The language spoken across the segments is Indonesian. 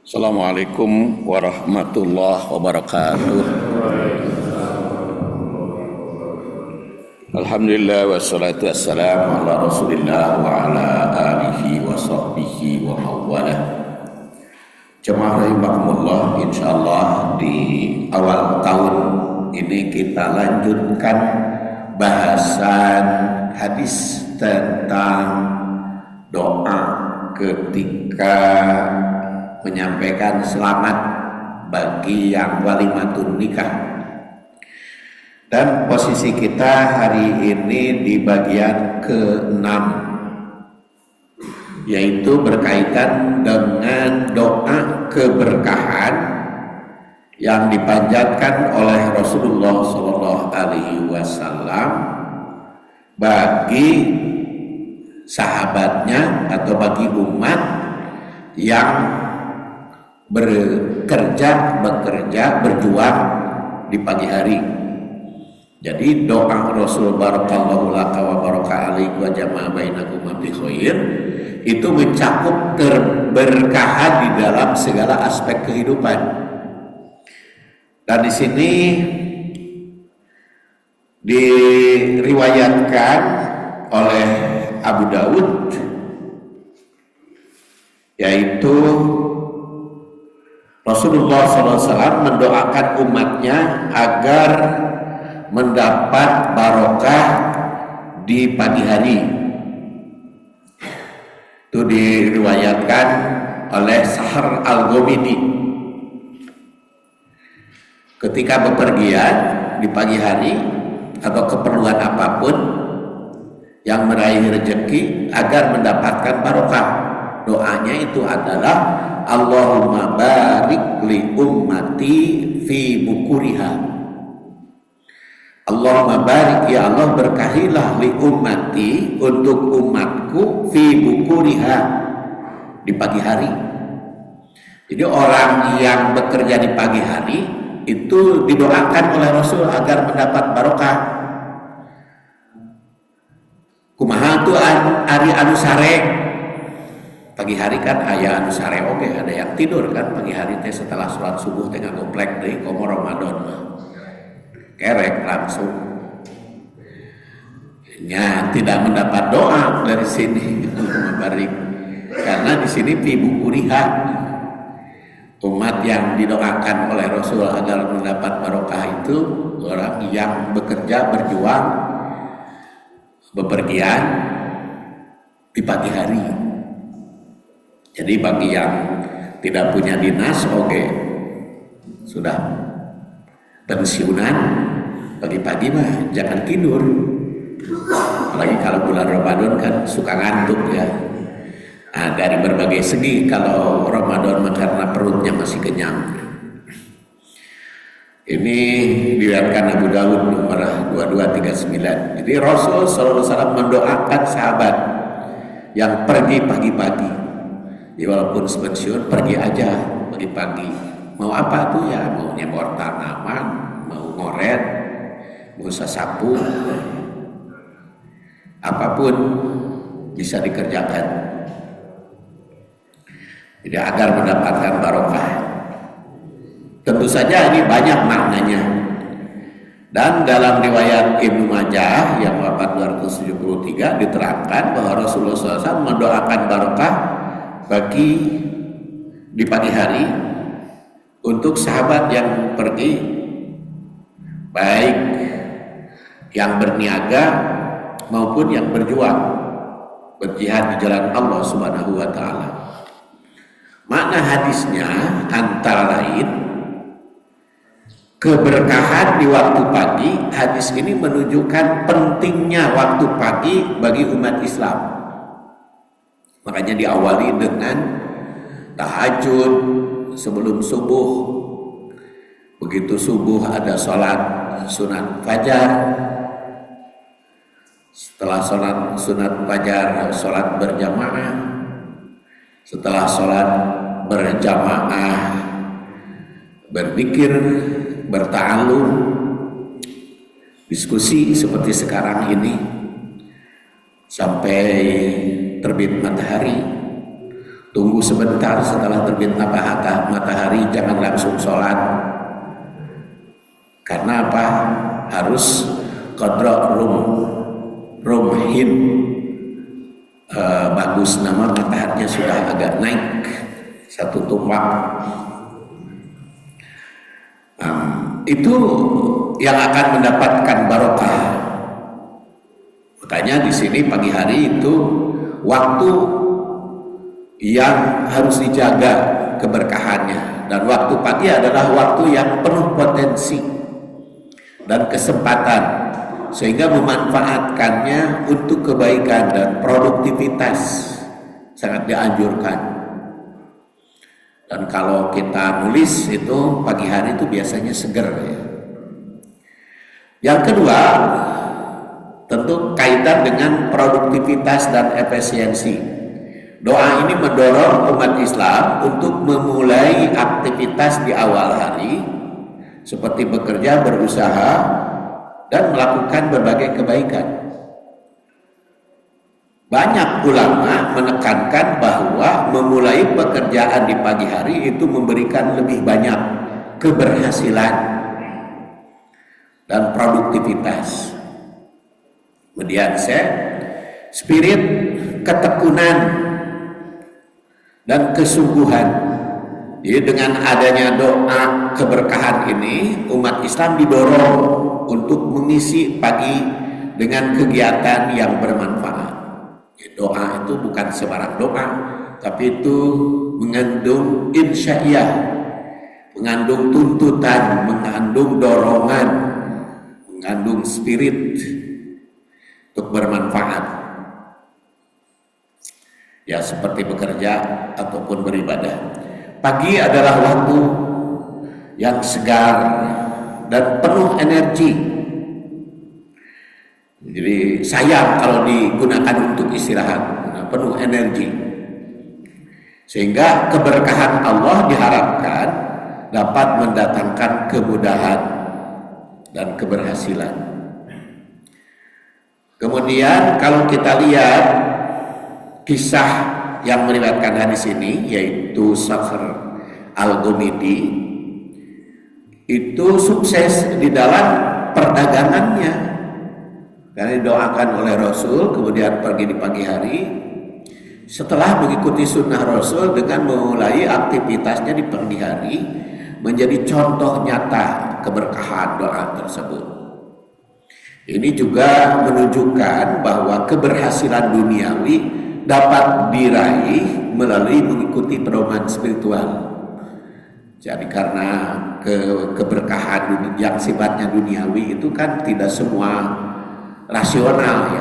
Assalamualaikum warahmatullahi wabarakatuh. Alhamdulillah wassalatu wassalamu ala rasulillah wa ala alihi wa sahbihi wa mawalah. Jemaah rahimakumullah, insyaallah di awal tahun ini kita lanjutkan bahasan hadis tentang doa ketika menyampaikan selamat bagi yang walimatun nikah. Dan posisi kita hari ini di bagian ke-6, yaitu berkaitan dengan doa keberkahan yang dipanjatkan oleh Rasulullah SAW bagi sahabatnya atau bagi umat yang bekerja, berjuang di pagi hari. Jadi doa Rasul barakallahu laka wa baraka alaik wa jama'a bainakuma bi khair itu mencakup keberkahan di dalam segala aspek kehidupan. Dan di sini diriwayatkan oleh Abu Daud, yaitu Rasulullah SAW mendoakan umatnya agar mendapat barokah di pagi hari. Itu diriwayatkan oleh Sahar Al-Ghamidi. Ketika bepergian di pagi hari atau keperluan apapun yang meraih rezeki agar mendapatkan barokah, doanya itu adalah Allahumma barik li ummati fi bukuriha. Allahumma barik, ya Allah berkahilah li ummati, untuk umatku, fi bukuriha, di pagi hari. Jadi orang yang bekerja di pagi hari itu didoakan oleh Rasul agar mendapat barokah. Kumaha tu ari anu sare. Pagi hari kan aya anu sare oge, ada yang tidur kan pagi hari teh setelah sholat subuh teh ngagomplek deui komo Ramadan mah. Kerek langsung. Ya, tidak mendapat doa dari sini barik. Karena di sini fi bukuriha, umat yang didoakan oleh Rasul agar mendapat barokah itu orang yang bekerja, berjuang, bepergian di pagi hari. Jadi bagi yang tidak punya dinas, sudah pensiunan, pagi-pagi mah jangan tidur. Apalagi kalau bulan Ramadan kan suka ngantuk ya. Nah, dari berbagai segi kalau Ramadan mah karena perutnya masih kenyang. Ini diriwayatkan Abu Daud nomor 2239. Jadi Rasul SAW mendoakan sahabat yang pergi pagi-pagi. Ya, walaupun pensiun pergi aja pagi-pagi. Mau apa tuh ya? Mau nyemor tanaman, mau ngoret, mau sasapu, apapun bisa dikerjakan. Jadi agar mendapatkan barokah. Tentu saja ini banyak maknanya. Dan dalam riwayat Ibnu Majah yang wafat 273 diterangkan bahwa Rasulullah SAW mendoakan barokah bagi di pagi hari untuk sahabat yang pergi, baik yang berniaga maupun yang berjuang berjihad di jalan Allah Subhanahu wa taala. Makna hadisnya antara lain keberkahan di waktu pagi. Hadis ini menunjukkan pentingnya waktu pagi bagi umat Islam. Makanya diawali dengan tahajud sebelum subuh. Begitu subuh ada sholat sunat fajar. Setelah sholat sunat fajar, sholat berjamaah. Setelah sholat berjamaah, berzikir, berta'alum, diskusi seperti sekarang ini sampai terbit matahari. tunggu sebentar setelah terbit matahari, jangan langsung sholat. Karena apa? Harus qadra rumhin, bagus nama mataharinya sudah agak naik satu tumpak. Itu yang akan mendapatkan barokah. Makanya di sini pagi hari itu waktu yang harus dijaga keberkahannya, dan waktu pagi adalah waktu yang penuh potensi dan kesempatan, sehingga memanfaatkannya untuk kebaikan dan produktivitas sangat dianjurkan. Dan kalau kita nulis itu pagi hari itu biasanya seger ya. Yang kedua, tentu kaitan dengan produktivitas dan efisiensi. Doa ini mendorong umat Islam untuk memulai aktivitas di awal hari, seperti bekerja, berusaha, dan melakukan berbagai kebaikan. Banyak ulama menekankan bahwa memulai pekerjaan di pagi hari itu memberikan lebih banyak keberhasilan dan produktivitas. Kemudian spirit ketekunan dan kesungguhan. Jadi dengan adanya doa keberkahan ini, umat Islam didorong untuk mengisi pagi dengan kegiatan yang bermanfaat. Doa itu bukan sembarang doa, tapi itu mengandung insya'iyah, mengandung tuntutan, mengandung dorongan, mengandung spirit untuk bermanfaat. Ya, seperti bekerja ataupun beribadah. Pagi adalah waktu yang segar dan penuh energi. Jadi sayang kalau digunakan untuk istirahat, penuh energi. Sehingga keberkahan Allah diharapkan dapat mendatangkan kemudahan dan keberhasilan. Kemudian kalau kita lihat kisah yang meriwayatkan hadis ini, yaitu Sakhr Al-Ghamidi, itu sukses di dalam perdagangannya. Karena didoakan oleh Rasul, kemudian pergi di pagi hari. Setelah mengikuti sunnah Rasul dengan memulai aktivitasnya di pagi hari, menjadi contoh nyata keberkahan doa tersebut. Ini juga menunjukkan bahwa keberhasilan duniawi dapat diraih melalui mengikuti pedoman spiritual. Jadi karena keberkahan yang sifatnya duniawi itu kan tidak semua rasional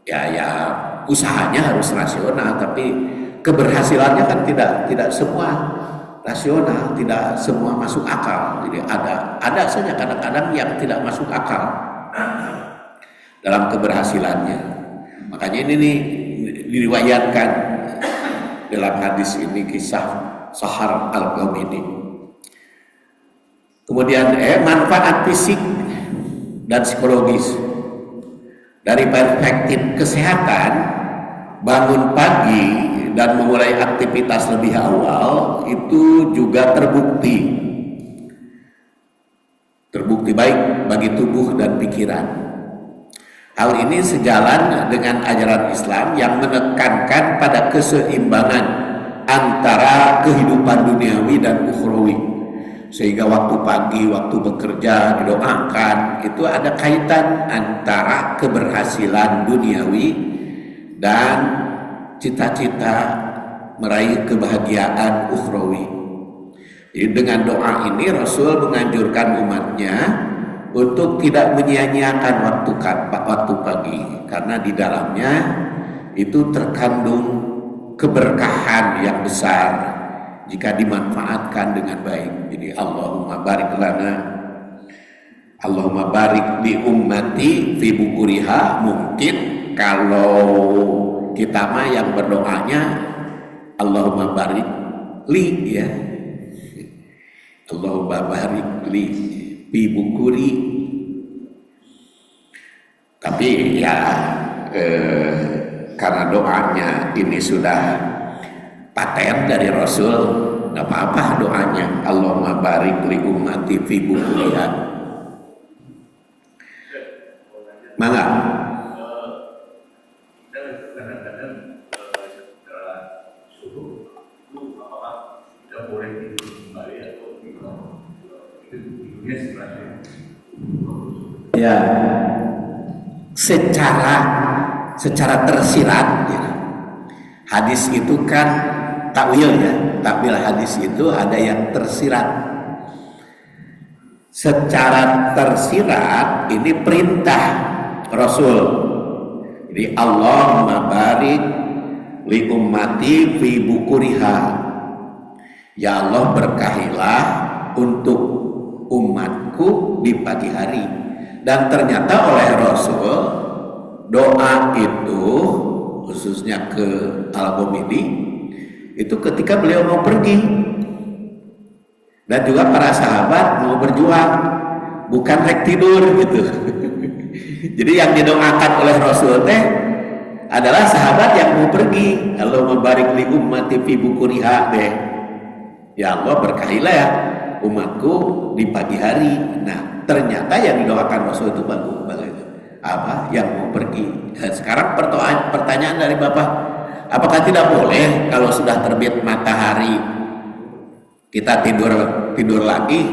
ya usahanya harus rasional, tapi keberhasilannya kan tidak semua rasional, tidak semua masuk akal. Jadi ada saja kadang-kadang yang tidak masuk akal dalam keberhasilannya. Makanya ini nih diriwayatkan dalam hadis ini kisah Sakhr Al-Ghamidi. Kemudian manfaat fisik dan psikologis. Dari perspektif kesehatan, bangun pagi dan memulai aktivitas lebih awal itu juga terbukti baik bagi tubuh dan pikiran. Hal ini sejalan dengan ajaran Islam yang menekankan pada keseimbangan antara kehidupan duniawi dan ukhrawi. Sehingga waktu pagi, waktu bekerja didoakan, itu ada kaitan antara keberhasilan duniawi dan cita-cita meraih kebahagiaan ukhrawi. Jadi dengan doa ini Rasul menganjurkan umatnya untuk tidak menyia-nyiakan waktu pagi, karena di dalamnya itu terkandung keberkahan yang besar jika dimanfaatkan dengan baik. Jadi Allahumma barik lana, Allahumma barik li ummati fi bukuriha. Mungkin kalau kita mah yang berdoanya Allahumma barik li ya, Allahumma barik li fi bukuri. Tapi ya karena doanya ini sudah paten dari Rasul, nggak apa-apa doanya. Allahumma barik li ummati fi bukuriha. Mangga. Ya, secara tersirat ya. Hadis itu kan takwil ya, takwil hadis itu ada yang tersirat. Secara tersirat ini perintah Rasul. Jadi Allahumma barik li ummati fi bukuriha. Ya Allah, berkahilah untuk umatku di pagi hari. Dan ternyata oleh Rasul doa itu khususnya ke Al-Ghomidi itu ketika beliau mau pergi, dan juga para sahabat mau berjuang, bukan rek tidur gitu. Jadi yang didoakan oleh Rasul teh adalah sahabat yang mau pergi. Allahumma barik li ummati fi bukuriha deh. Ya Allah, berkahilah ya umatku di pagi hari. Nah, ternyata yang didoakan Rasul itu bagus apa yang mau pergi. Dan sekarang pertanyaan dari Bapak, apakah tidak boleh kalau sudah terbit matahari kita tidur lagi?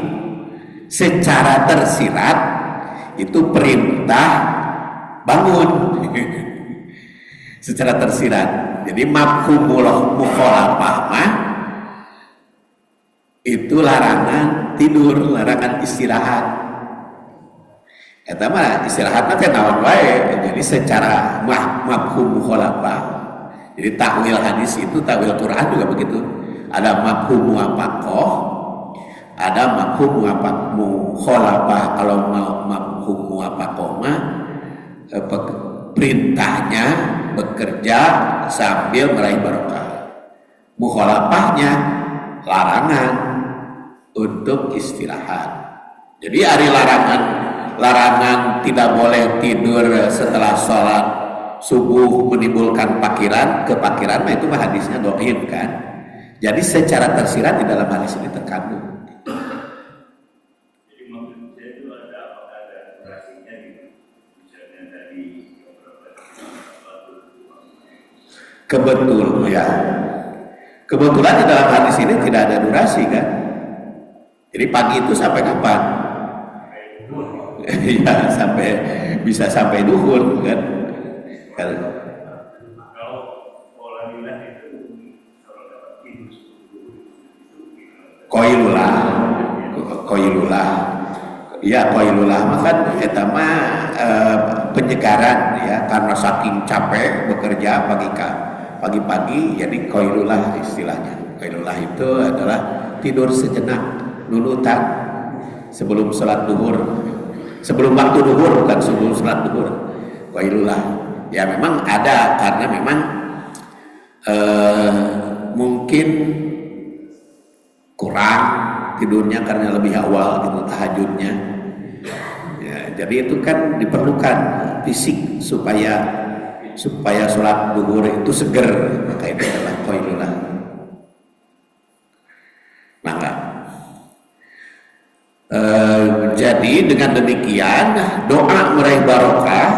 Secara tersirat itu perintah bangun. Secara tersirat. Jadi mafhumul mukhalafah mah itu larangan tidur, larangan istirahat. Eta mah istirahat mah teh naon wae. Jadi secara mafhum mukhalafah. Jadi takwil hadis itu, takwil Quran juga begitu. Ada mafhum muwafaqah, ada mafhum mukhalafah. Kalau mafhum muwafaqah mah perintahnya bekerja sambil meraih barokah. Mukhalafahnya larangan untuk istirahat. Jadi hari larangan tidak boleh tidur setelah sholat subuh menimbulkan kepakiran, nah itu mah hadisnya dhaif kan. Jadi secara tersirat di dalam hadis ini terkandung. Jadi maksud saya itu apakah ada durasinya gitu, misalnya dari Kebetulan di dalam hadis ini tidak ada durasi kan. Jadi pagi itu sampai kapan? Ya bisa sampai duhur kan. Kalau pola milah itu kalau dapat tidur koilulah. Ya koilulah makan eta mah penyegaran ya, karena saking capek bekerja pagi-pagi jadi koilulah istilahnya. Koilulah itu adalah tidur sejenak, nunutan sebelum sholat duhur. Sebelum waktu duhur, bukan sebelum sholat duhur. Koilulah. Ya memang ada, karena memang mungkin kurang tidurnya karena lebih awal gitu tahajudnya. Ya, jadi itu kan diperlukan fisik supaya sholat duhur itu seger, maka itu adalah koilulah. Maka jadi dengan demikian doa meraih barokah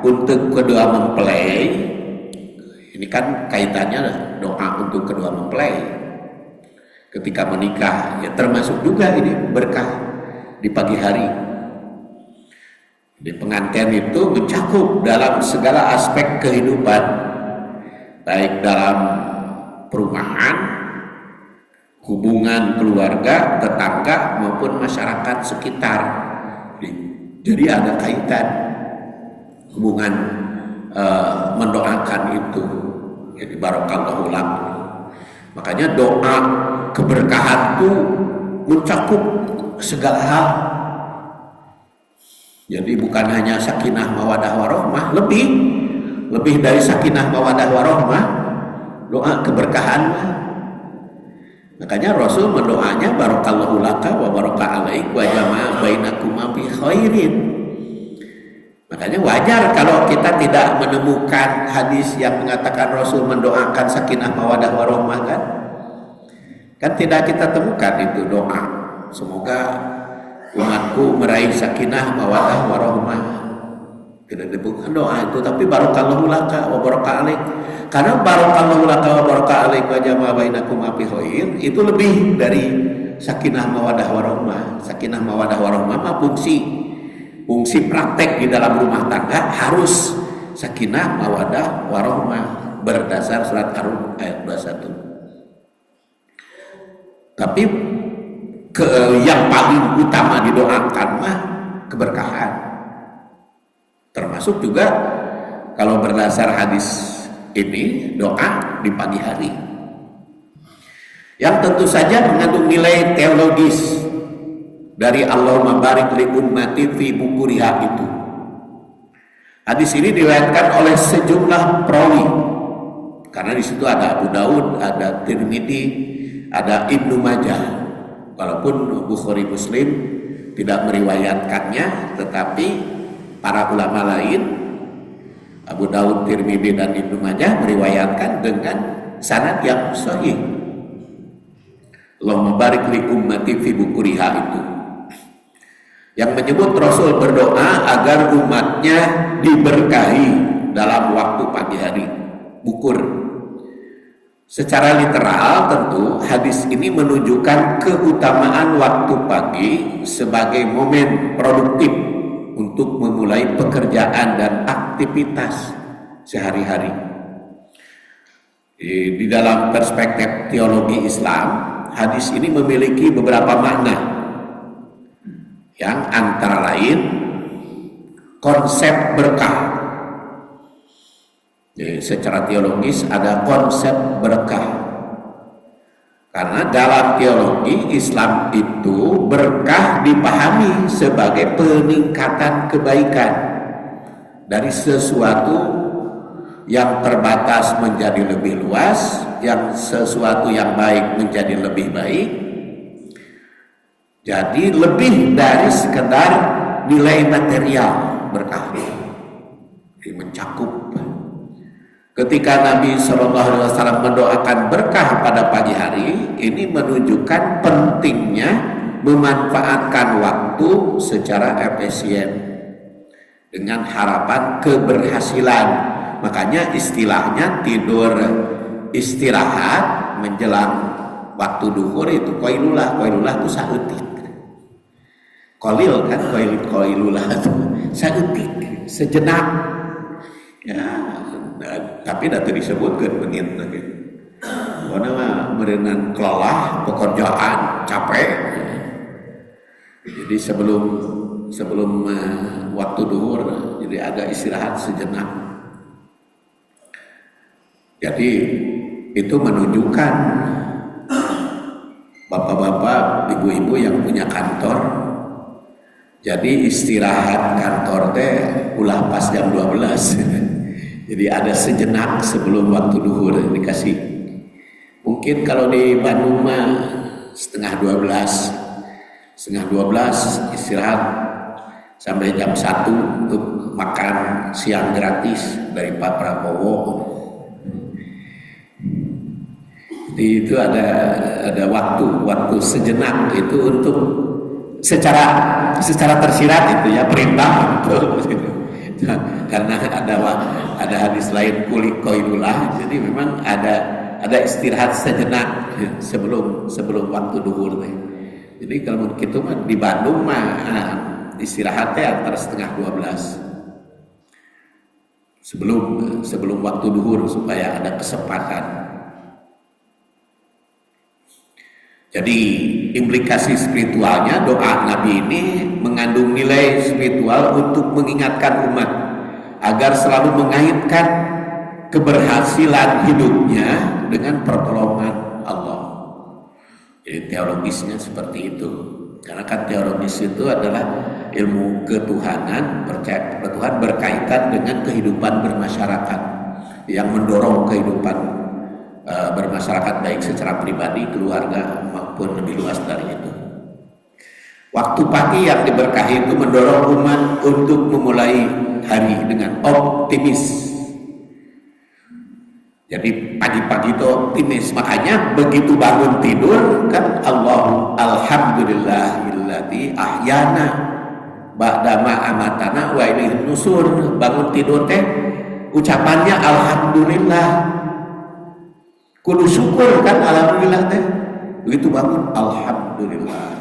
untuk kedua mempelai ini kan kaitannya doa untuk kedua mempelai ketika menikah, ya termasuk juga ini berkah di pagi hari. Di pengantin itu mencakup dalam segala aspek kehidupan, baik dalam perumahan, hubungan keluarga, tetangga maupun masyarakat sekitar. Jadi ada kaitan hubungan mendoakan itu. Jadi barokallahu lakum. Makanya doa keberkahan itu mencakup segala hal. Jadi bukan hanya sakinah mawadah warohmah, lebih dari sakinah mawadah warohmah, doa keberkahan. Makanya Rasul mendoanya barakallahu laka wa baraka alaik wa jama'a bainakuma bi khairin. Makanya wajar kalau kita tidak menemukan hadis yang mengatakan Rasul mendoakan sakinah mawadah warahmah kan? Kan tidak kita temukan itu doa. Semoga umatku meraih sakinah mawadah warahmah. Tidak ditemukan doa itu, tapi barakallahu laka wa baraka alaik. Karena barakallahu laka wa baraka alaik wa jama'a bainakum fi khair itu lebih dari sakinah mawadah warahmah. Sakinah mawadah warahmah mah fungsi praktek di dalam rumah tangga harus sakinah mawadah warahmah berdasar surat Ar-Rum ayat 21. Tapi yang paling utama didoakan mah keberkahan. Termasuk juga kalau berdasar hadis ini doa di pagi hari. Yang tentu saja mengandung nilai teologis dari Allahumma barik li ummati fi bukuriha itu. Hadis ini diriwayatkan oleh sejumlah perawi. Karena di situ ada Abu Daud, ada Tirmidzi, ada Ibnu Majah. Walaupun Bukhari Muslim tidak meriwayatkannya, tetapi para ulama lain Abu Daud, Tirmidzi dan Ibnu Majah meriwayatkan dengan sanad yang sahih. Allahumma barik li ummati fi bukuriha itu. Yang menyebut Rasul berdoa agar umatnya diberkahi dalam waktu pagi hari, bukur. Secara literal tentu hadis ini menunjukkan keutamaan waktu pagi sebagai momen produktif untuk memulai pekerjaan dan aktivitas sehari-hari. Di dalam perspektif teologi Islam, hadis ini memiliki beberapa makna yang antara lain konsep berkah. Jadi secara teologis ada konsep berkah. Karena dalam teologi Islam itu berkah dipahami sebagai peningkatan kebaikan dari sesuatu yang terbatas menjadi lebih luas, yang sesuatu yang baik menjadi lebih baik. Jadi lebih dari sekedar nilai material berkah. Jadi mencakup. Ketika Nabi SAW mendoakan berkah pada pagi hari, ini menunjukkan pentingnya memanfaatkan waktu secara efisien dengan harapan keberhasilan. Makanya istilahnya tidur istirahat menjelang waktu duhur itu qailulah. Qailulah itu saeutik. Qalil kan qailulah itu saeutik, sejenak. Ya, tapi datu disebutkeun menit teh. Pokona mah meureunnan kelelah pekerjaan, capek. Jadi sebelum waktu duhur jadi ada istirahat sejenak. Jadi itu menunjukkan bapak-bapak, ibu-ibu yang punya kantor. Jadi istirahat kantor teh ulah pas jam 12. Jadi ada sejenak sebelum waktu duhur dikasih. Mungkin kalau di Bandung mah setengah 12 istirahat sampai jam 1 untuk makan siang gratis dari Pak Prabowo. Jadi itu ada waktu sejenak itu untuk secara tersirat itu ya perintah untuk gitu. Karena ada hadis lain kulik qailulah, jadi memang ada istirahat sejenak sebelum waktu duhur teh. Jadi kalau gitu mah di Bandung mah istirahatnya antara setengah 12 sebelum waktu duhur supaya ada kesempatan. Jadi implikasi spiritualnya doa Nabi ini mengandung nilai spiritual untuk mengingatkan umat agar selalu mengaitkan keberhasilan hidupnya dengan pertolongan Allah. Jadi teologisnya seperti itu. Karena kan teologis itu adalah ilmu ketuhanan, percaya kepada Tuhan berkaitan dengan kehidupan bermasyarakat yang mendorong kehidupan bermasyarakat baik secara pribadi, keluarga maupun lebih luas dari itu. Waktu pagi yang diberkahi itu mendorong umat untuk memulai hari dengan optimis. Jadi pagi-pagi itu optimis. Makanya begitu bangun tidur kan alhamdulillahilladzi ahyana ba'dama amatana wa ilaihin nusur. Bangun tidur teh ucapannya alhamdulillah. Kudu syukur kan alhamdulillah teh. Begitu bangun alhamdulillah.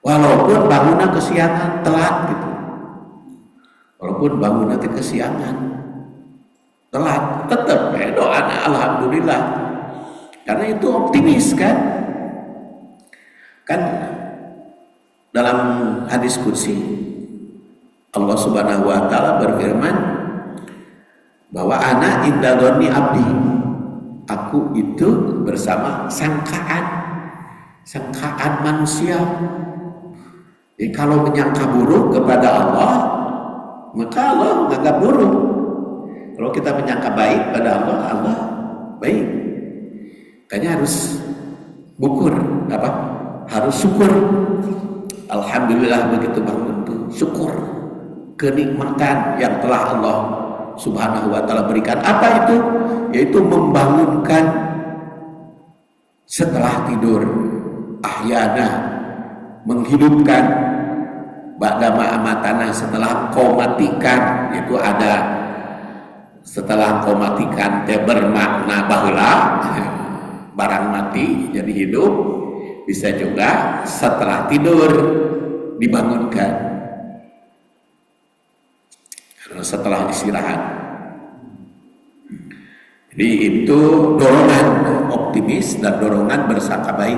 Walaupun bangunnya kesiangan, telat gitu. Walaupun bangunnya kesiangan, telat, tetap doa alhamdulillah. Karena itu optimis kan. Kan dalam hadis qudsi Allah Subhanahu wa taala berfirman bahwa ana inda dzanni abdi. Aku itu bersama sangkaan manusia. Jadi kalau menyangka buruk kepada Allah, maka Allah menganggap buruk. Kalau kita menyangka baik pada Allah, Allah baik. Makanya harus harus syukur. Alhamdulillah begitu bangun tuh syukur kenikmatan yang telah Allah Subhanahu wa taala berikan. Apa itu? Yaitu membangunkan setelah tidur, ahyana, menghidupkan, ba'dama amatana, setelah kau matikan. Itu ada setelah kau matikan teh bermakna baheula barang mati jadi hidup. Bisa juga setelah tidur dibangunkan, karena setelah istirahat. Jadi itu dorongan optimis dan dorongan bersangka baik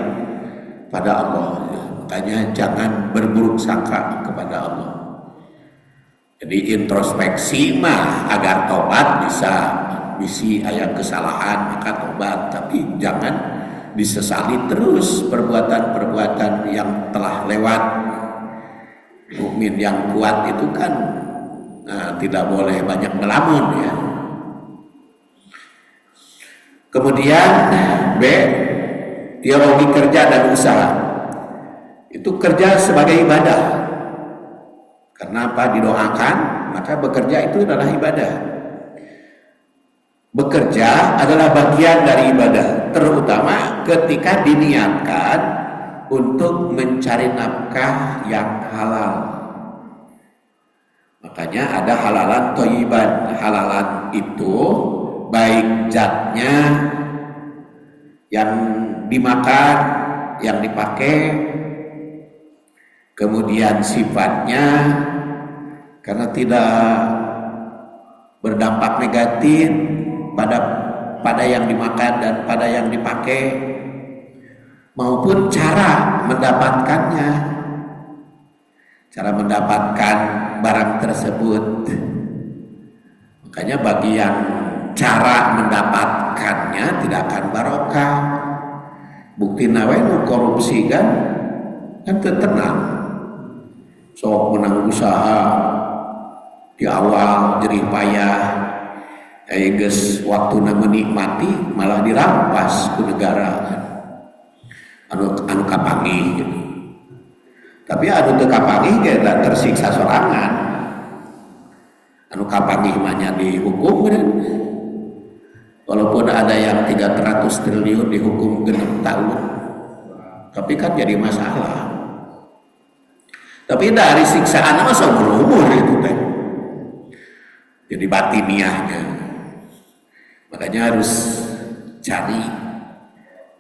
pada Allah. Makanya jangan berburuk sangka kepada Allah. Jadi introspeksi mah agar tobat bisa bisi ayat kesalahan maka tobat, tapi jangan disesali terus perbuatan-perbuatan yang telah lewat. Mukmin yang kuat itu kan tidak boleh banyak melamun ya. Kemudian B, teologi kerja dan usaha. Itu kerja sebagai ibadah. Karena apa? Didoakan, maka bekerja itu adalah ibadah. Bekerja adalah bagian dari ibadah, terutama ketika diniatkan untuk mencari nafkah yang halal. Makanya ada halalan thayyiban. Halalan itu baik zatnya yang dimakan, yang dipakai, kemudian sifatnya karena tidak berdampak negatif pada yang dimakan dan pada yang dipakai, maupun cara mendapatkannya, cara mendapatkan barang tersebut. Makanya bagi yang cara mendapatkannya tidak akan barokah. Bukti nawe nu korupsi kan tenang. Sok menang usaha di awal jerih payah, geus waktuna menikmati malah dirampas ku negara anu kapanggih gitu. Tapi anu teu kapanggih ge tersiksa sorangan. Anu kapanggih mah nya dihukum kan. Walaupun ada yang 300 triliun dihukum 6 tahun, tapi kan jadi masalah. Tapi dari siksaan mah seumur umur itu teh. Jadi batiniahnya. Makanya harus cari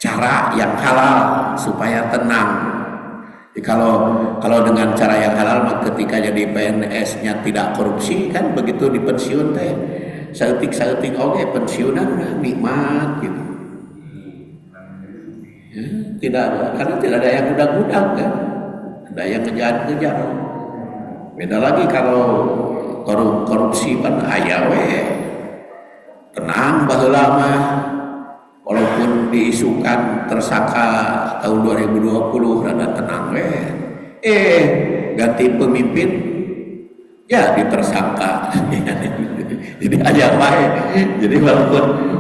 cara yang halal supaya tenang. Jadi kalau dengan cara yang halal, maka ketika jadi PNS-nya tidak korupsi kan, begitu di pensiun teh saeutik oge pensiunan nikmat gitu. Ya, karena tidak ada yang budak-budak kan. Ada yang ngejar-ngejar. Beda lagi kalau korupsi kan aya we. Tenang baheula mah. Walaupun diisukan tersangka tahun 2020 rada tenang we. Ganti pemimpin ya ditersangka. Jadi aya wae. Jadi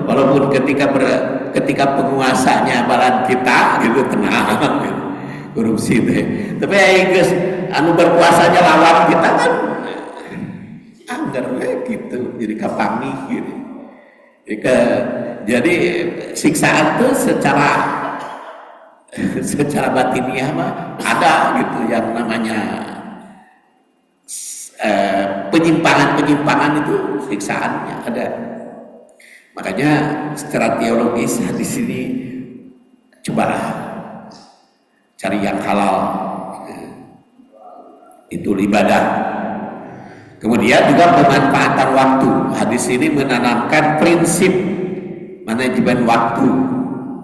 walaupun ketika penguasanya balan kita gitu tenang gitu. korupsi teh. Tapi guys, anu berkuasanya lawan kita kan anggar gitu, jadi kapangi gitu. Jadi siksaan tuh secara batiniah mah ada gitu yang namanya penyimpangan itu siksaannya ada. Makanya secara teologis di sini cobalah cari yang halal, itu ibadah. Kemudian juga pemanfaatan waktu. Hadis ini menanamkan prinsip manajemen waktu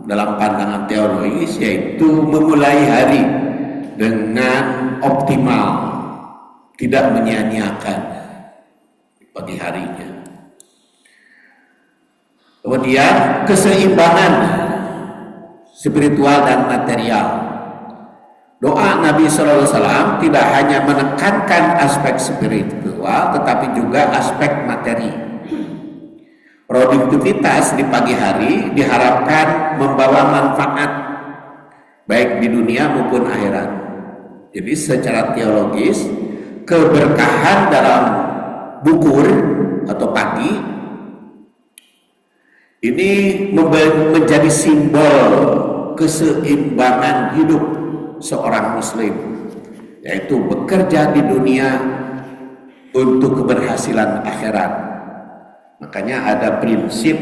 dalam pandangan teologis, yaitu memulai hari dengan optimal, tidak menyia-nyiakan pagi harinya. Kemudian keseimbangan spiritual dan material. Doa Nabi SAW tidak hanya menekankan aspek spiritual, tetapi juga aspek materi. Produktivitas di pagi hari diharapkan membawa manfaat baik di dunia maupun akhirat. Jadi secara teologis, keberkahan dalam bukur atau pagi ini menjadi simbol keseimbangan hidup seorang muslim, yaitu bekerja di dunia untuk keberhasilan akhirat. Makanya ada prinsip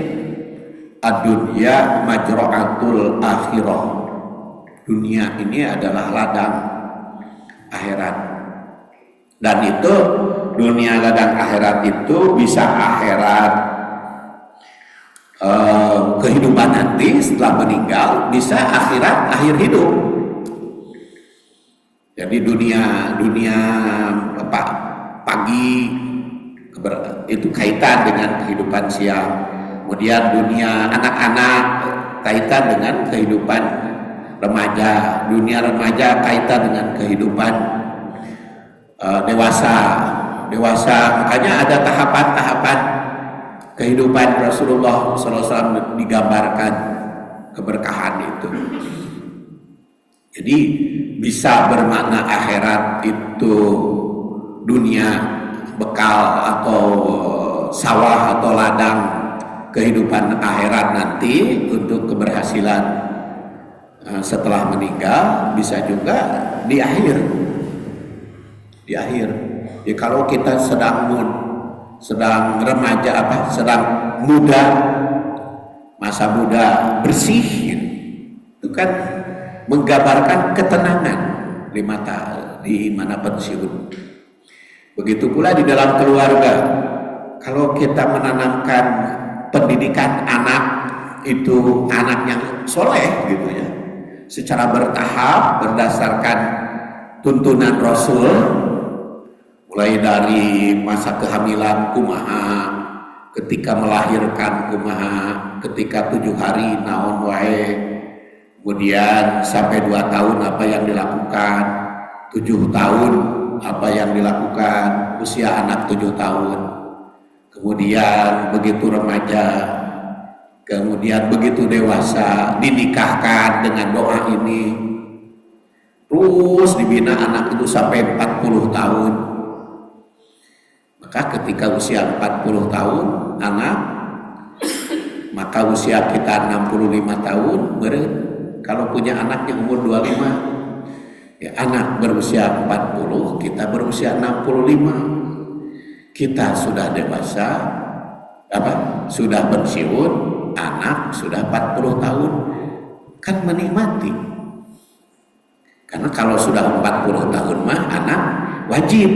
ad-dunya majra'atul akhirah. Dunia ini adalah ladang akhirat. Dan itu dunia ladang akhirat itu bisa akhirat kehidupan nanti setelah meninggal, bisa akhirat akhir hidup. Jadi dunia pagi itu kaitan dengan kehidupan siang. Kemudian dunia anak-anak kaitan dengan kehidupan remaja. Dunia remaja kaitan dengan kehidupan dewasa. Makanya ada tahapan-tahapan kehidupan Rasulullah SAW digambarkan keberkahan itu. Jadi bisa bermakna akhirat itu dunia bekal atau sawah atau ladang kehidupan akhirat nanti untuk keberhasilan setelah meninggal, bisa juga di akhir. Ya, kalau kita sedang remaja sedang muda, masa muda bersih, itu kan menggambarkan ketenangan di mana pensiun. Begitu pula di dalam keluarga. Kalau kita menanamkan pendidikan anak itu anak yang soleh gitu ya, secara bertahap berdasarkan tuntunan Rasul, mulai dari masa kehamilan kumaha, ketika melahirkan kumaha, ketika 7 hari naon wae, kemudian sampai 2 tahun apa yang dilakukan, 7 tahun apa yang dilakukan, usia anak 7 tahun, kemudian begitu remaja, kemudian begitu dewasa dinikahkan dengan doa ini, terus dibina anak itu sampai 40 tahun. Maka ketika usia 40 tahun anak, maka usia kita 65 tahun, kalau punya anak yang umur 25, ya anak berusia 40, kita berusia 65. Kita sudah dewasa, sudah pensiun, anak sudah 40 tahun, kan menikmati. Karena kalau sudah 40 tahun mah anak wajib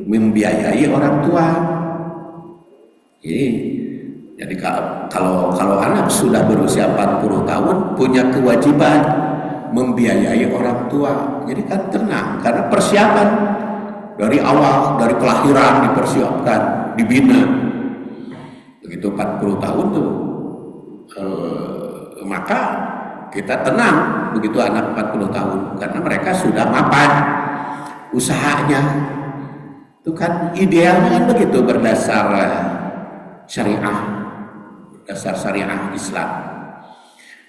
membiayai orang tua. Jadi kalau anak sudah berusia 40 tahun punya kewajiban membiayai orang tua. Jadi kan tenang, karena persiapan dari awal, dari kelahiran dipersiapkan, dibina. Begitu 40 tahun tuh, maka kita tenang begitu anak 40 tahun, karena mereka sudah mapan usahanya. Itu kan idealnya kan begitu, berdasar syariah, berdasar syariah Islam.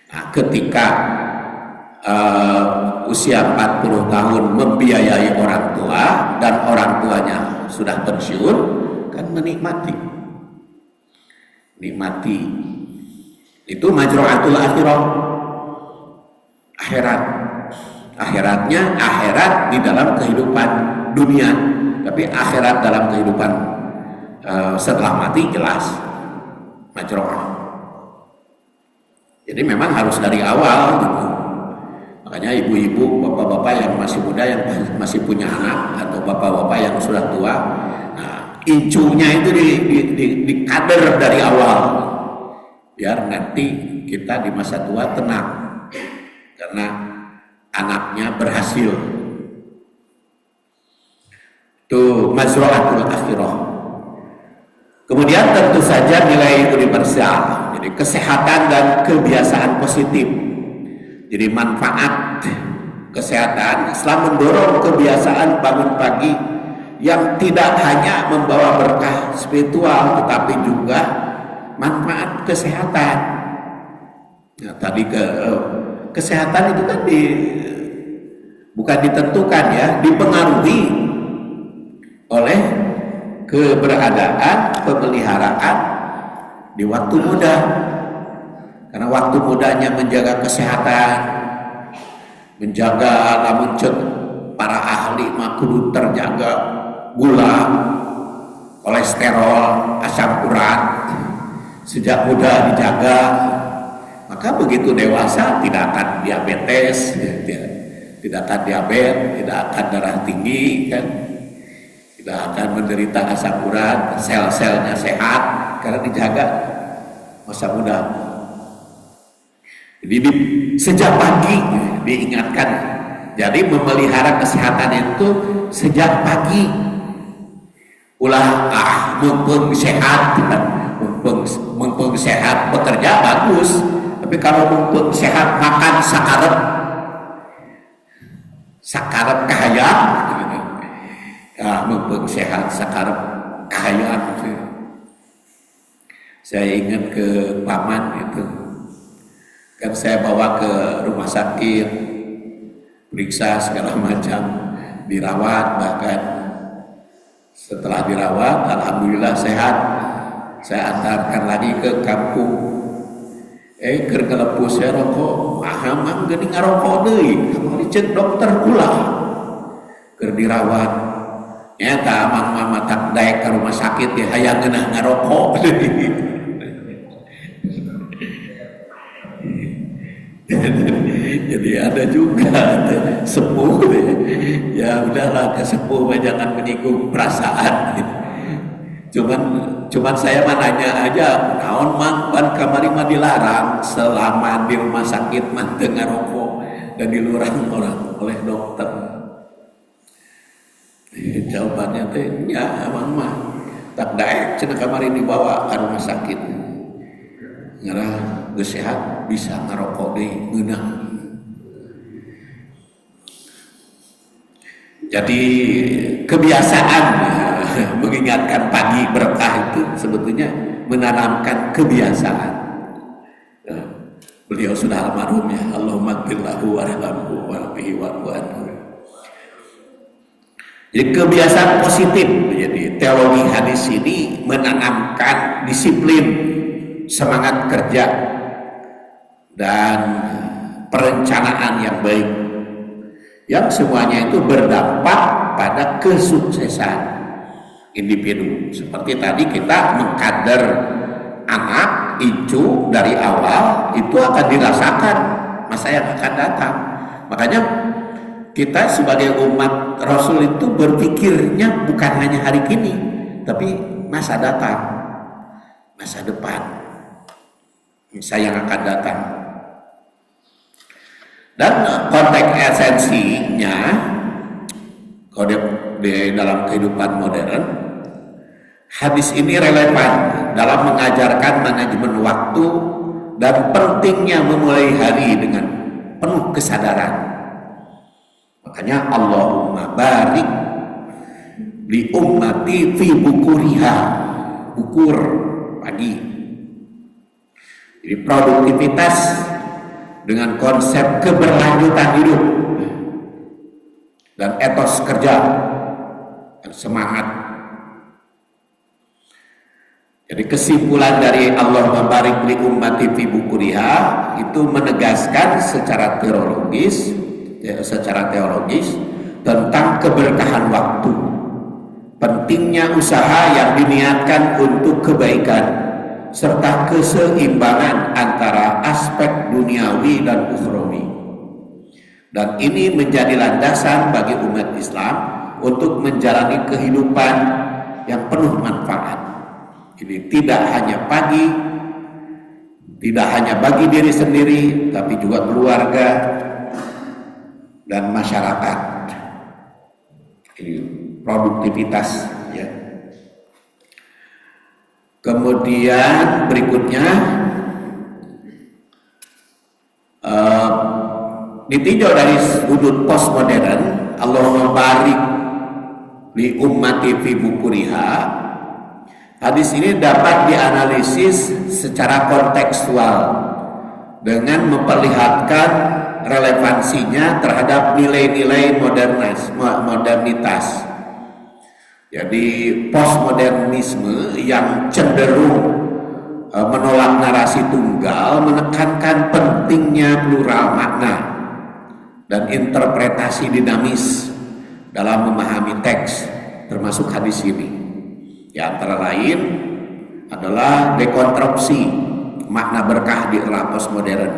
Nah, ketika usia 40 tahun membiayai orang tua dan orang tuanya sudah pensiun, kan menikmati itu majru'atul akhirah, akhiratnya akhirat di dalam kehidupan dunia, tapi akhirat dalam kehidupan setelah mati jelas majru'ah. Jadi memang harus dari awal gitu. Makanya ibu-ibu, bapak-bapak yang masih muda, yang masih punya anak, atau bapak-bapak yang sudah tua, nah, incunya itu dikader dari awal, biar nanti kita di masa tua tenang, karena anaknya berhasil. Itu mazru'atul akhirah. Kemudian tentu saja nilai universal, jadi kesehatan dan kebiasaan positif. Jadi manfaat kesehatan Islam mendorong kebiasaan bangun pagi yang tidak hanya membawa berkah spiritual, tetapi juga manfaat kesehatan. Nah, tadi kesehatan itu kan bukan ditentukan ya, dipengaruhi oleh keberadaan pemeliharaan di waktu muda. Karena waktu mudanya menjaga kesehatan, menjaga lamun para ahli kudu terjaga gula, kolesterol, asam urat sejak muda dijaga, maka begitu dewasa tidak akan diabetes, tidak akan diabetes, tidak akan darah tinggi, kan? Tidak akan menderita asam urat, sel-selnya sehat karena dijaga masa muda. Jadi sejak pagi diingatkan, jadi memelihara kesehatan itu sejak pagi. Ulah mumpung sehat, mumpung sehat bekerja bagus, tapi kalau mumpung sehat makan sakarep kahayang, ya, mumpung sehat sakarep kahayang. Saya ingat ke paman itu, kan saya bawa ke rumah sakit, periksa segala macam, dirawat, bahkan setelah dirawat alhamdulillah sehat, saya antarkan lagi ke kampung. Keur kelepus saya rokok, mang geuning ngarokok deui, kamari cek dokter ulah. Keur dirawat, nyata mang mama tak daek ke rumah sakit ya hayang geunah ngarokok deui. Jadi ada juga sepuh ya udahlah, ke sepuh jangan menyinggung perasaan. Cuman saya mah nanya aja, naon mang pan kamari mah dilarang selama di rumah sakit mah teu ngarokok dan dilarang oleh dokter. Jawabannya teh nya amang mah tak daek cenah kamari dibawa ke rumah sakit. Ngarah geus sehat bisa ngarokok deui ngeunah. Jadi kebiasaan mengingatkan pagi berkah itu sebetulnya menanamkan kebiasaan. Beliau sudah almarhum ya, Allahumma ighfir lahu warhamhu wa'afihi wa'fu anhu. Jadi kebiasaan positif. Jadi teologi hadis ini menanamkan disiplin, semangat kerja, dan perencanaan yang baik, yang semuanya itu berdampak pada kesuksesan individu. Seperti tadi kita mengkader anak incu dari awal, itu akan dirasakan masa yang akan datang. Makanya kita sebagai umat Rasul itu berpikirnya bukan hanya hari ini, tapi masa datang, masa depan, masa yang akan datang. Dan konteks esensinya kode di dalam kehidupan modern, hadis ini relevan dalam mengajarkan manajemen waktu dan pentingnya memulai hari dengan penuh kesadaran. Makanya Allahumma barik li ummati fi bukuriha, bukur pagi. Jadi produktivitas dengan konsep keberlanjutan hidup. dan etos kerja dan semangat. Jadi kesimpulan dari Allah membarik li ummati fi bukuriha itu menegaskan secara teologis tentang keberkahan waktu, pentingnya usaha yang diniatkan untuk kebaikan, serta keseimbangan antara aspek duniawi dan ukhrawi. Dan ini menjadi landasan bagi umat Islam untuk menjalani kehidupan yang penuh manfaat. Ini tidak hanya bagi diri sendiri, tapi juga keluarga dan masyarakat. Ini produktivitas, ya. Kemudian berikutnya ditinjau dari sudut postmodern, Allah membarik li ummati fi bukuriha. Hadis ini dapat dianalisis secara kontekstual dengan memperlihatkan relevansinya terhadap nilai-nilai modernitas. Jadi postmodernisme yang cenderung menolak narasi tunggal menekankan pentingnya plural makna dan interpretasi dinamis dalam memahami teks, termasuk hadis ini. Ya, antara lain adalah dekonstruksi makna berkah di era postmodern.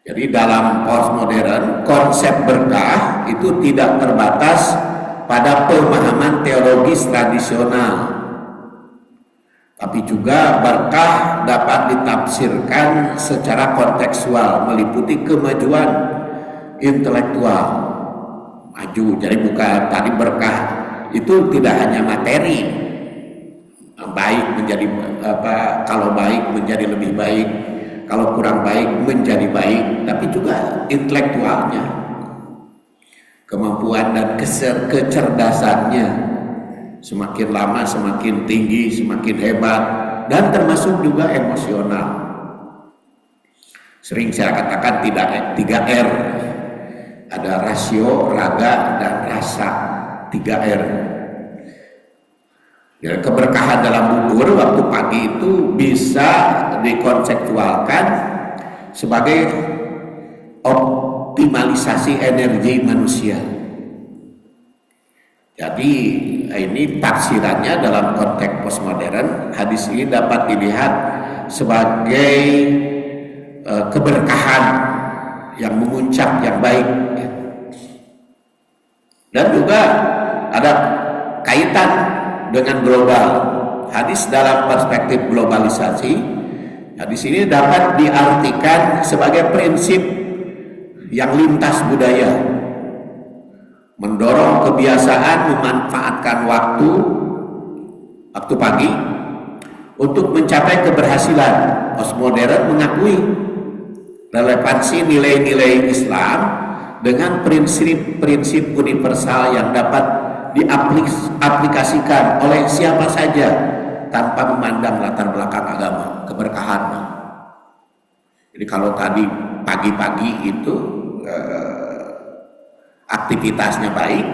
Jadi dalam postmodern, konsep berkah itu tidak terbatas pada pemahaman teologis tradisional, tapi juga berkah dapat ditafsirkan secara kontekstual, meliputi kemajuan intelektual maju. Jadi bukan tadi berkah itu tidak hanya materi, baik menjadi kalau baik menjadi lebih baik, kalau kurang baik menjadi baik, tapi juga intelektualnya, kemampuan dan kecerdasannya semakin lama semakin tinggi, semakin hebat, dan termasuk juga emosional. Sering saya katakan 3R, ada rasio, raga, dan rasa. 3R. Ya, keberkahan dalam bubur waktu pagi itu bisa dikonseptualkan sebagai optimalisasi energi manusia. Jadi ini tafsirannya dalam konteks postmodern. Hadis ini dapat dilihat sebagai keberkahan yang memuncak, yang baik. Dan juga ada kaitan dengan global. Hadis dalam perspektif globalisasi, hadis ini dapat diartikan sebagai prinsip yang lintas budaya, mendorong kebiasaan memanfaatkan waktu pagi untuk mencapai keberhasilan. Postmodern mengakui relevansi nilai-nilai Islam dengan prinsip-prinsip universal yang dapat diaplikasikan oleh siapa saja tanpa memandang latar belakang agama, keberkahan. Jadi kalau tadi pagi-pagi itu aktivitasnya baik,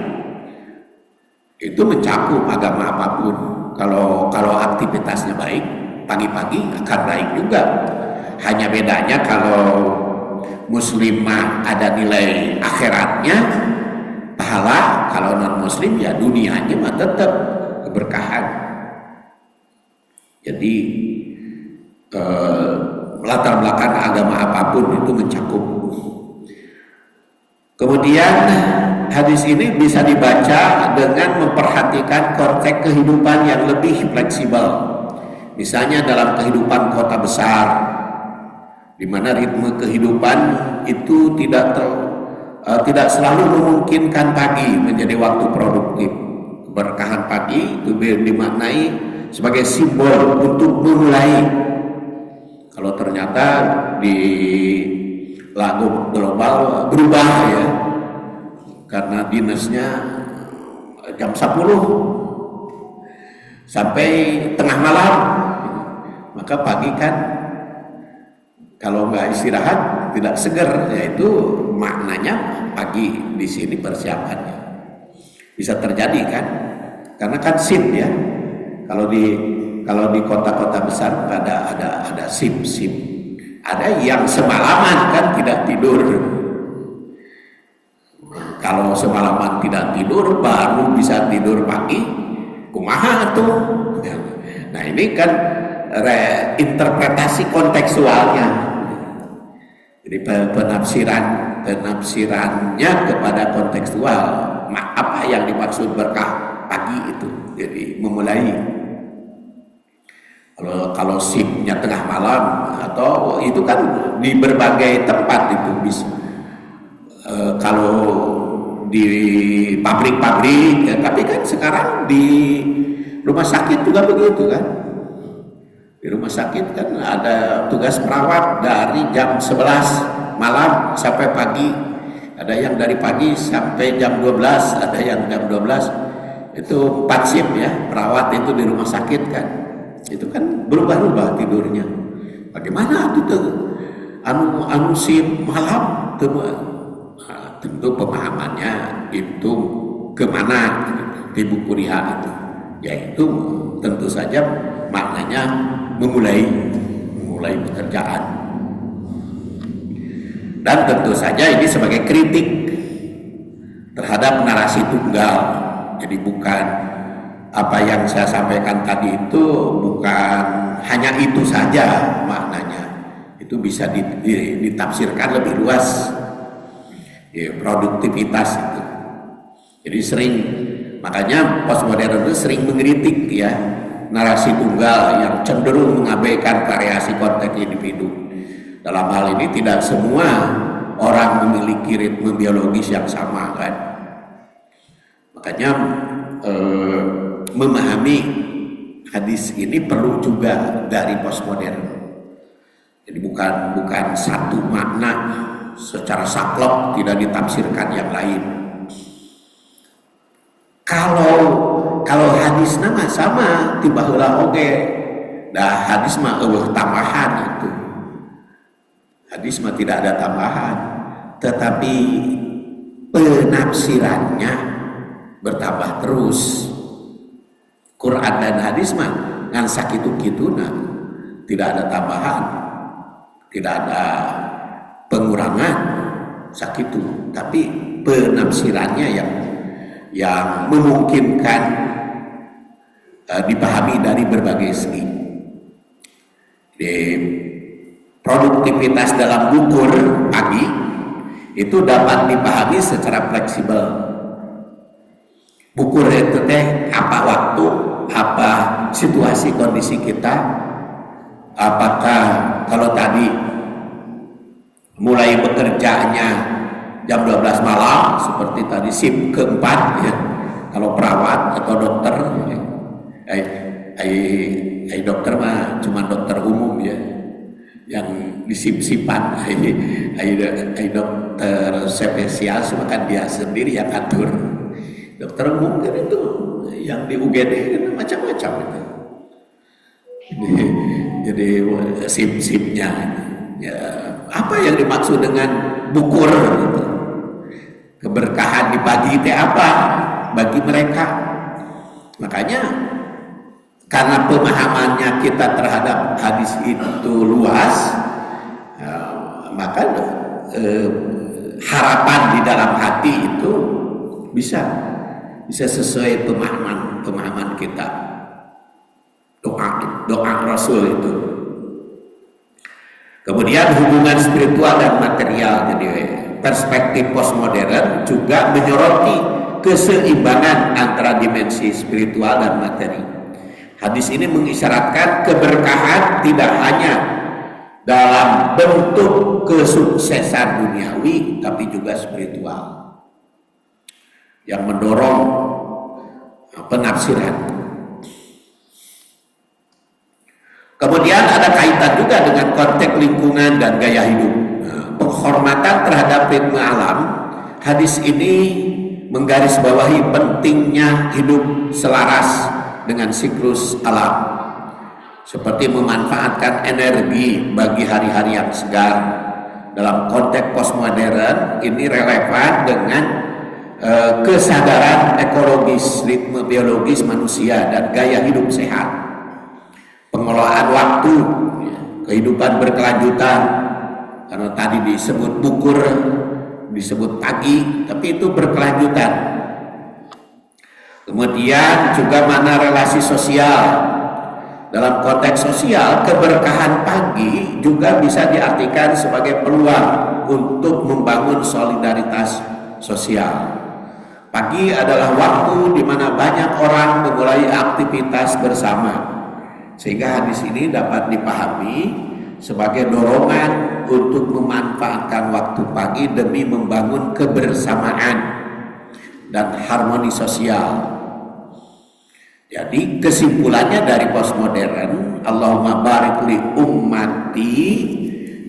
itu mencakup agama apapun. Kalau aktivitasnya baik, pagi-pagi akan baik juga. Hanya bedanya kalau muslimah ada nilai akhiratnya, pahala. Kalau non muslim ya dunianya mah tetap keberkahan. Jadi latar belakang agama apapun itu mencakup. Kemudian hadis ini bisa dibaca dengan memperhatikan konteks kehidupan yang lebih fleksibel. Misalnya dalam kehidupan kota besar, di mana ritme kehidupan itu tidak selalu memungkinkan pagi menjadi waktu produktif. Keberkahan pagi itu dimaknai sebagai simbol untuk memulai. Kalau ternyata di lagu global berubah ya, karena dinasnya jam 10 sampai tengah malam, maka pagi kan kalau nggak istirahat tidak seger, yaitu maknanya pagi di sini persiapannya. Bisa terjadi kan? Karena kan shift ya. Kalau di kota-kota besar ada shift. Ada yang semalaman kan tidak tidur. Kalau semalaman tidak tidur baru bisa tidur pagi, kumaha tuh. Nah ini kan interpretasi kontekstualnya. Jadi penafsirannya kepada kontekstual. Apa yang dimaksud berkah pagi itu? Jadi memulai. Kalau shiftnya tengah malam atau itu kan di berbagai tempat itu bisa. Kalau di pabrik-pabrik, ya, tapi kan sekarang di rumah sakit juga begitu kan. Di rumah sakit kan ada tugas perawat dari jam 11 malam sampai pagi. Ada yang dari pagi sampai jam 12, ada yang jam 12. Itu 4 shift ya, perawat itu di rumah sakit kan. Itu kan berubah-ubah tidurnya. Bagaimana itu anu shift malam tentu pemahamannya itu kemana di buku Riha itu, yaitu tentu saja maknanya memulai pekerjaan, dan tentu saja ini sebagai kritik terhadap narasi tunggal. Jadi bukan apa yang saya sampaikan tadi itu bukan hanya itu saja maknanya, itu bisa ditafsirkan lebih luas. Ya, produktivitas itu. Jadi makanya postmodern itu sering mengkritik ya narasi tunggal yang cenderung mengabaikan variasi konteks individu. Dalam hal ini tidak semua orang memiliki ritme biologis yang sama kan. Makanya memahami hadis ini perlu juga dari postmodern. Jadi bukan satu makna secara saklek tidak ditafsirkan yang lain. Kalau hadis nama sama tiba heula oge. Dah hadis mah eueuh tambahan itu. Hadis mah tidak ada tambahan, tetapi penafsirannya bertambah terus. Quran dan hadis mah ngan sakitu-kituna, tidak ada tambahan, tidak ada pengurangan sakitu, tapi penafsirannya yang memungkinkan dipahami dari berbagai segi. Produktivitas dalam bukur pagi itu dapat dipahami secara fleksibel. Bukur itu teh apa waktu, apa situasi kondisi kita, apakah kalau tadi mulai bekerjanya jam 12 malam seperti tadi shift keempat ya, kalau perawat atau dokter dokter mah cuma dokter umum ya yang disip-sipan dokter spesialis makan dia sendiri yang atur. Dokter umum kan itu yang di UGD kan macam-macam itu. Jadi sip-sipnya ya, apa yang dimaksud dengan bukur gitu? Keberkahan di pagi itu apa bagi mereka? Makanya karena pemahamannya kita terhadap hadis itu luas, maka harapan di dalam hati itu bisa sesuai pemahaman kita. Doa Rasul itu. Kemudian hubungan spiritual dan material. Jadi perspektif postmodern juga menyoroti keseimbangan antara dimensi spiritual dan materi. Hadis ini mengisyaratkan keberkahan tidak hanya dalam bentuk kesuksesan duniawi, tapi juga spiritual yang mendorong penafsiran. Kemudian ada kaitan juga dengan konteks lingkungan dan gaya hidup. Penghormatan terhadap ritme alam, hadis ini menggarisbawahi pentingnya hidup selaras dengan siklus alam, seperti memanfaatkan energi bagi hari-hari yang segar, dalam konteks postmodern ini relevan dengan kesadaran ekologis, ritme biologis manusia dan gaya hidup sehat, pengelolaan waktu, kehidupan berkelanjutan. Karena tadi disebut bukur, disebut pagi, tapi itu berkelanjutan. Kemudian juga mana relasi sosial. Dalam konteks sosial, keberkahan pagi juga bisa diartikan sebagai peluang untuk membangun solidaritas sosial. Pagi adalah waktu di mana banyak orang memulai aktivitas bersama, sehingga hadis ini dapat dipahami sebagai dorongan untuk memanfaatkan waktu pagi demi membangun kebersamaan dan harmoni sosial. Jadi kesimpulannya dari postmodern, Allahumma barik li ummati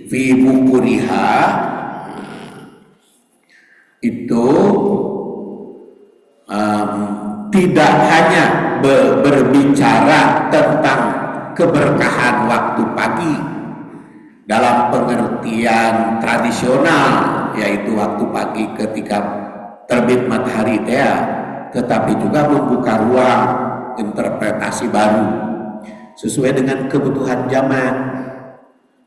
fi bukuriha, itu tidak hanya berbicara tentang keberkahan waktu pagi dalam pengertian tradisional, yaitu waktu pagi ketika terbit matahari tetapi juga membuka ruang interpretasi baru sesuai dengan kebutuhan zaman.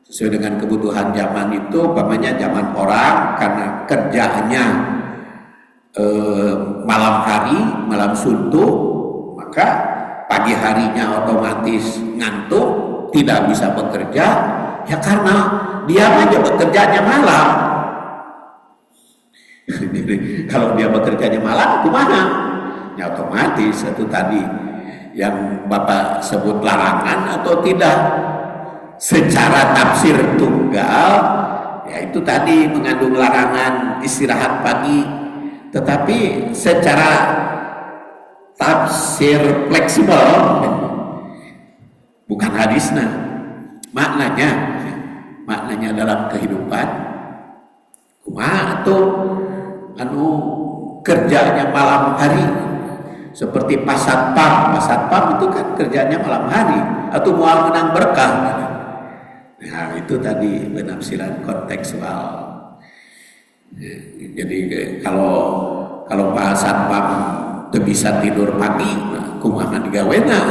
Sesuai dengan kebutuhan zaman itu umpamanya zaman orang karena kerjanya malam hari, malam suntuk, maka pagi harinya otomatis ngantuk, tidak bisa bekerja, ya karena dia aja bekerjanya malam. Jadi kalau dia bekerjanya malam kemana? Ya otomatis itu tadi yang Bapak sebut larangan atau tidak secara tafsir tunggal, ya itu tadi mengandung larangan istirahat pagi, tetapi secara tafsir fleksibel bukan hadisnya, maknanya dalam kehidupan kumaha atau kerjanya malam hari seperti pasatpam itu kan kerjanya malam hari atau mau menang berkah. Nah itu tadi penafsiran kontekstual. Jadi kalau Pak Satpam tuh bisa tidur pagi, kumaha digawena,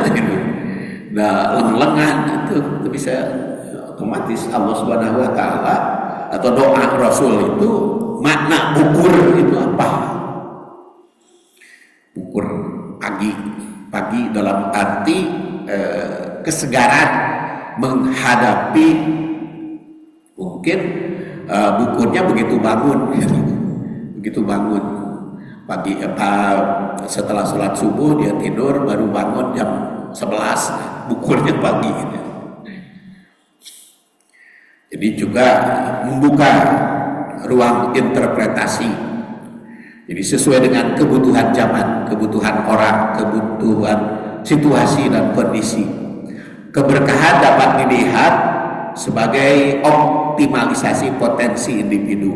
nah lengan itu bisa otomatis Allah Subhanahu Wa Taala atau doa Rasul itu makna bukur itu apa? Bukur pagi dalam arti kesegaran menghadapi mungkin bukurnya begitu bangun pagi setelah sholat subuh dia tidur baru bangun jam 11 bukurnya pagi gitu. Jadi juga membuka ruang interpretasi, jadi sesuai dengan kebutuhan zaman, kebutuhan orang, kebutuhan situasi dan kondisi. Keberkahan dapat dilihat sebagai optimalisasi potensi individu,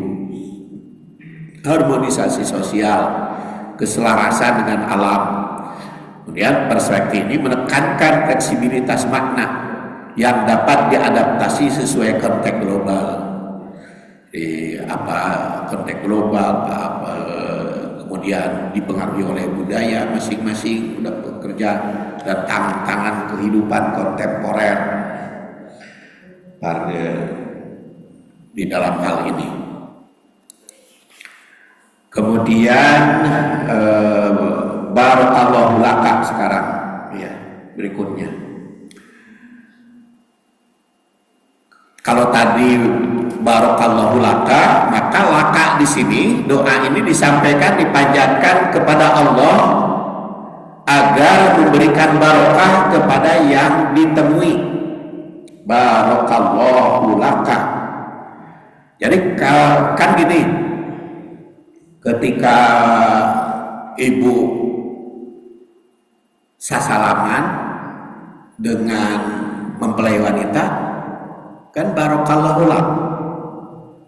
harmonisasi sosial, keselarasan dengan alam. Kemudian perspektif ini menekankan fleksibilitas makna yang dapat diadaptasi sesuai konteks global. Konteks global, kemudian dipengaruhi oleh budaya masing-masing, udah bekerja dan tantangan kehidupan kontemporer di dalam hal ini. Kemudian barakallahu laka sekarang, ya berikutnya. Kalau tadi barakallahu laka, maka laka di sini doa ini disampaikan, dipanjatkan kepada Allah agar memberikan barokah kepada yang ditemui. Barakallahu laka. Jadi kan gini, ketika ibu sasalaman dengan mempelai wanita, kan barakallahu lak.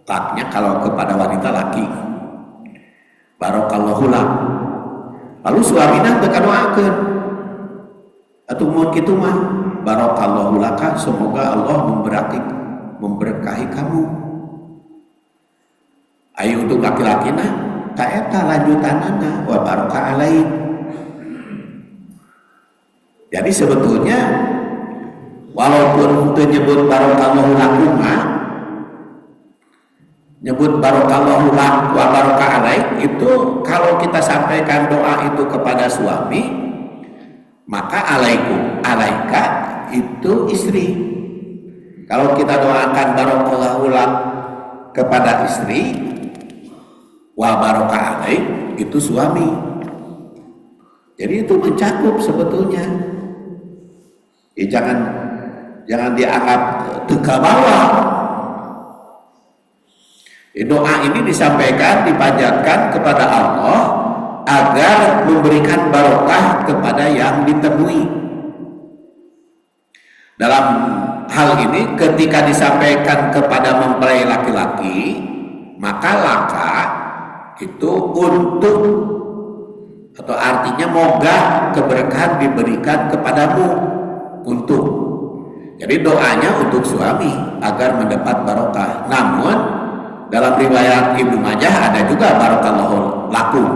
Laknya kalau kepada wanita laki, barakallahu lak. Lalu suaminya teu kadoakeun atuh mun kitu mah barakallahu laka, semoga Allah memberkahi kamu. Ayo untuk laki-laki nah tak eta lanjutanana wa barokah alaih. Jadi sebetulnya walaupun untuk nyebut barokallahu lakuma, nyebut barokallahu lak wa barokah alaih, itu kalau kita sampaikan doa itu kepada suami, maka alaikum, alaika itu istri. Kalau kita doakan barokallahu lak kepada istri, wa barokah alaih itu suami. Jadi itu mencakup sebetulnya. Ya, jangan dianggap teka bawah. Doa ini disampaikan, dipanjatkan kepada Allah agar memberikan barokah kepada yang ditemui. Dalam hal ini ketika disampaikan kepada mempelai laki-laki, maka laka itu untuk, atau artinya moga keberkahan diberikan kepadamu, untuk. Jadi doanya untuk suami agar mendapat barokah. Namun dalam riwayat Ibnu Majah ada juga barokallahu lakum.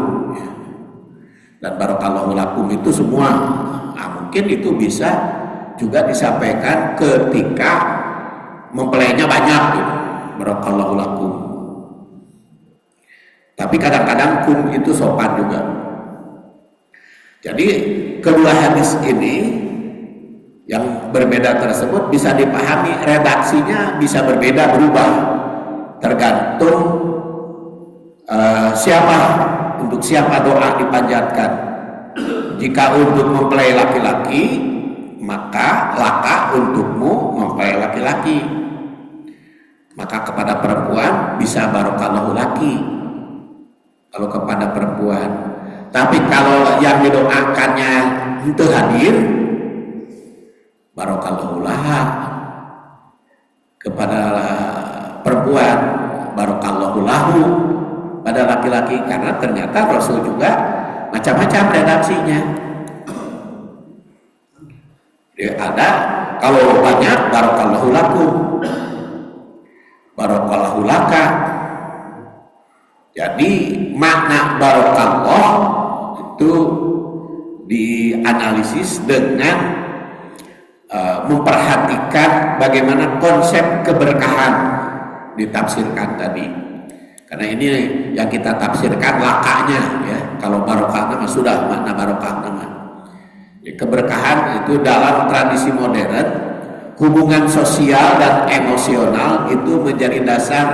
Dan barokallahu lakum itu semua. Nah, mungkin itu bisa juga disampaikan ketika mempelainya banyak, gitu. Barokallahu lakum. Tapi kadang-kadang kum itu sopan juga. Jadi kedua hadis ini yang berbeda tersebut bisa dipahami, redaksinya bisa berbeda, berubah tergantung untuk siapa doa dipanjatkan. Jika untuk mempelai laki-laki, maka laka untukmu mempelai laki-laki. Maka kepada perempuan bisa barokallahu laki kalau kepada perempuan. Tapi kalau yang didoakannya itu hadir, barokallahu laha kepada perempuan, barokallahu lahu pada laki-laki. Karena ternyata Rasul juga macam-macam redaksinya. Ada kalau banyak barokallahu lakum, barokallahu laka. Jadi makna barokallah itu dianalisis dengan memperhatikan bagaimana konsep keberkahan ditafsirkan tadi. Karena ini yang kita tafsirkan lakanya, ya. Kalau barokah nama sudah makna barokah nama. Ya, keberkahan itu dalam tradisi modern, hubungan sosial dan emosional itu menjadi dasar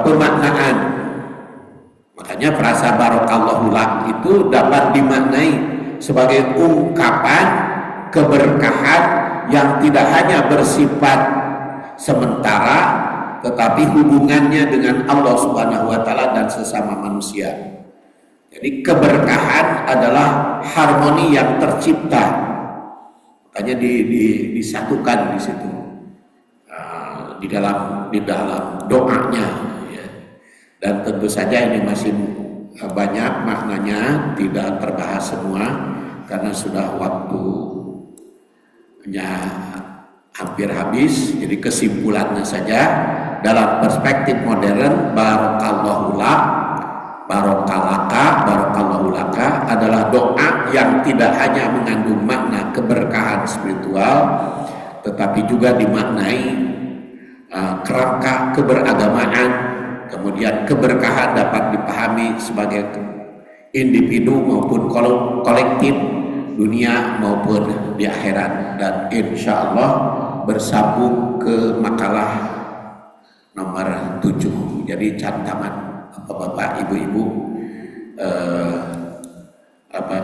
pemaknaan. Makanya frasa barokallahu lak itu dapat dimaknai sebagai ungkapan keberkahan yang tidak hanya bersifat sementara, tetapi hubungannya dengan Allah Subhanahu wa taala dan sesama manusia. Jadi keberkahan adalah harmoni yang tercipta. Makanya disatukan di situ. Di dalam doanya, ya. Dan tentu saja ini masih banyak maknanya, tidak terbahas semua karena sudah waktunya hampir habis. Jadi kesimpulannya saja, dalam perspektif modern, barokallahu lak, barokalaka, barokallahu laka adalah doa yang tidak hanya mengandung makna keberkahan spiritual, tetapi juga dimaknai kerangka keberagamaan. Kemudian keberkahan dapat dipahami sebagai individu maupun kolektif, dunia maupun di akhirat. Dan insya Allah bersambung ke makalah nomor 7. Jadi cantaman bapak-bapak, ibu-ibu,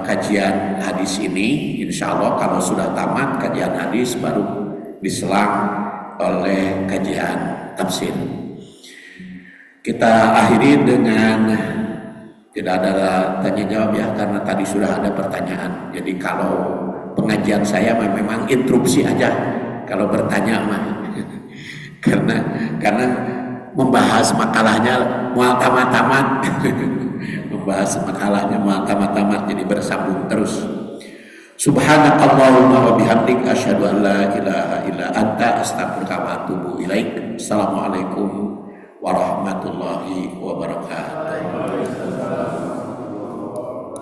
kajian hadis ini insya Allah kalau sudah tamat kajian hadis baru diselang oleh kajian tafsir. Kita akhiri dengan tidak ada tanya jawab, ya, karena tadi sudah ada pertanyaan. Jadi kalau pengajian saya memang interupsi aja kalau bertanya mah. karena membahas makalahnya mual tamat-tamat. Membahas makalahnya mual tamat-tamat, jadi bersambung terus. Subhanakallahumma wa bihamdik asyhadu an la ilaha illa anta astaghfiruka wa atubu ilaik. Assalamualaikum warahmatullahi wabarakatuh.